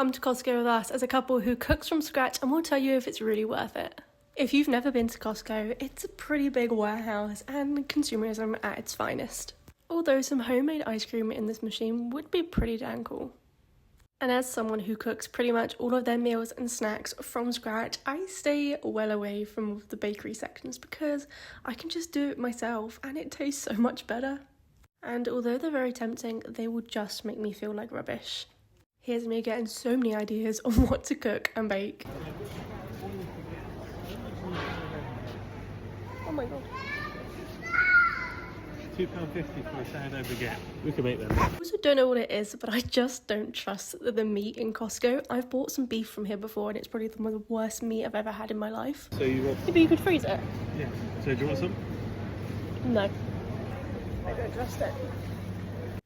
come to Costco with us as a couple who cooks from scratch, and we'll tell you if it's really worth it. If you've never been to Costco, it's a pretty big warehouse and consumerism at its finest. Although some homemade ice cream in this machine would be pretty damn cool. And as someone who cooks pretty much all of their meals and snacks from scratch, I stay well away from the bakery sections because I can just do it myself and it tastes so much better. And although they're very tempting, they will just make me feel like rubbish. Here's me getting so many ideas on what to cook and bake. Oh my god. £2.50 for a sourdough baguette. We can make them. I also don't know what it is, but I just don't trust the meat in Costco. I've bought some beef from here before and it's probably one of the worst meat I've ever had in my life. So you want... Maybe you could freeze it. Yeah. So do you want some? No. I don't trust it.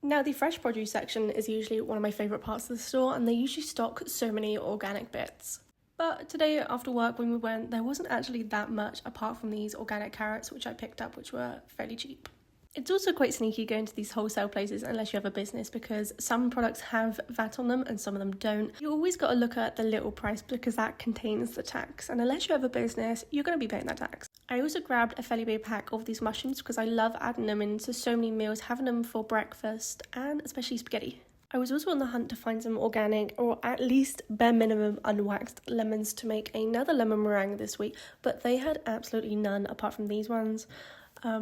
Now, the fresh produce section is usually one of my favourite parts of the store, and they usually stock so many organic bits. But today after work when we went, there wasn't actually that much apart from these organic carrots which I picked up, which were fairly cheap. It's also quite sneaky going to these wholesale places unless you have a business, because some products have VAT on them and some of them don't. You always got to look at the little price because that contains the tax, and unless you have a business, you're going to be paying that tax. I also grabbed a fairly big pack of these mushrooms because I love adding them into so many meals, having them for breakfast and especially spaghetti. I was also on the hunt to find some organic or at least bare minimum unwaxed lemons to make another lemon meringue this week, but they had absolutely none apart from these ones.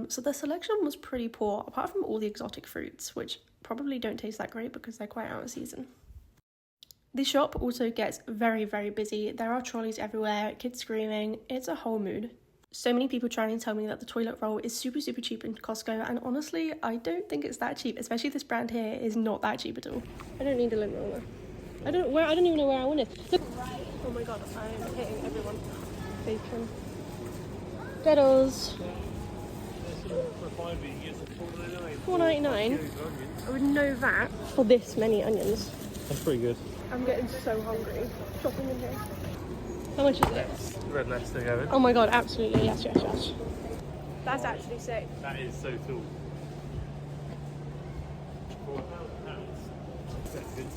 So the selection was pretty poor, apart from all the exotic fruits, which probably don't taste that great because they're quite out of season. The shop also gets very, very busy. There are trolleys everywhere, kids screaming, it's a whole mood. So many people trying to tell me that the toilet roll is super, super cheap in Costco, and honestly, I don't think it's that cheap, especially this brand here is not that cheap at all. I don't need a lint roller. I don't even know where I want it. Look. Oh my god, I'm hitting everyone. Bacon. Deadles. $4.99. I would know that for this many onions. That's pretty good. I'm getting so hungry. Shopping in here. How much is it? Red less thing, Evan. Oh my god, absolutely. Yes. That's actually sick. That is so cool. £4. That's good.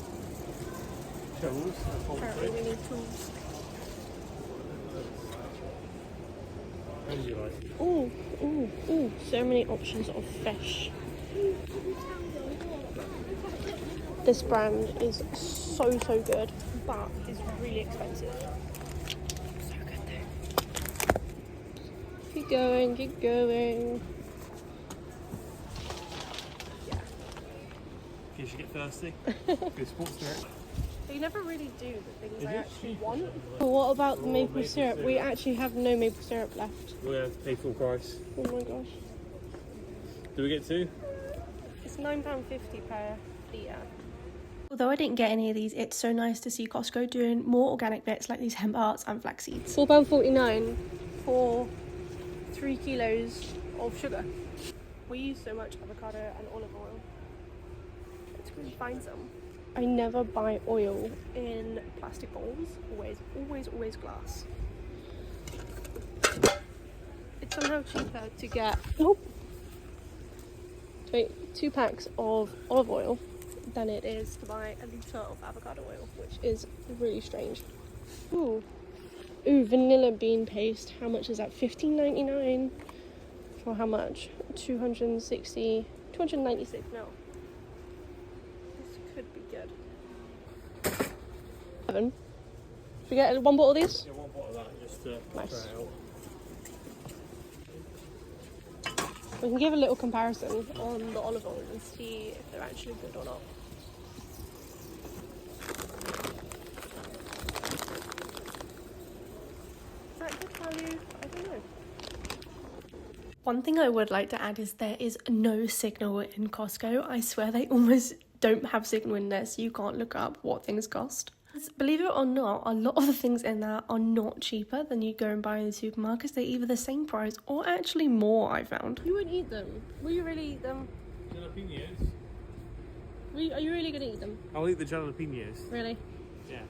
Shovels. Apparently we need tools. Ooh, so many options of fish. This brand is so good, but it's really expensive. So good though. Keep going. Yeah. You should get thirsty. Good sports drink. They never really do the things I actually want. But what about the maple syrup? We actually have no maple syrup left. We're going to have to pay full price. Oh my gosh. Do we get two? It's £9.50 per litre. Although I didn't get any of these, it's so nice to see Costco doing more organic bits like these hemp hearts and flax seeds. £4.49 for 3 kilos of sugar. We use so much avocado and olive oil. Let's go find some. I never buy oil in plastic bowls. Always glass. It's somehow cheaper to get 2 packs of olive oil than it is to buy a litre of avocado oil, which is really strange. Ooh, vanilla bean paste. How much is that? $15.99 for how much? 296 mil. This could be good. Should we get one bottle of these? Yeah, one bottle of that just to nice. try it out. We can give a little comparison on the olive oil and see if they're actually good or not. Is that good value? I don't know. One thing I would like to add is there is no signal in Costco. I swear they almost don't have signal in there, so you can't look up what things cost. Believe it or not, a lot of the things in there are not cheaper than you go and buy in the supermarkets. They're either the same price or actually more, I found. You wouldn't eat them. Will you really eat them? Jalapenos? Are you really going to eat them? I'll eat the jalapenos. Really? Yeah.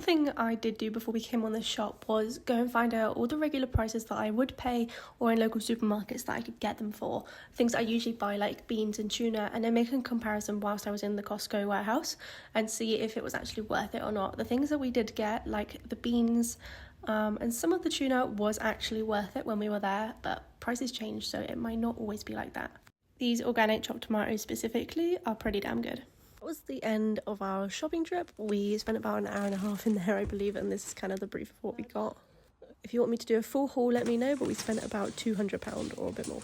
thing I did do before we came on this shop was go and find out all the regular prices that I would pay or in local supermarkets that I could get them for. Things I usually buy like beans and tuna, and then make a comparison whilst I was in the Costco warehouse and see if it was actually worth it or not. The things that we did get, like the beans and some of the tuna, was actually worth it when we were there, but prices change, so it might not always be like that. These organic chopped tomatoes specifically are pretty damn good. That was the end of our shopping trip. We spent about an hour and a half in there, I believe, and this is kind of the brief of what we got. If you want me to do a full haul, let me know, but we spent about £200 or a bit more.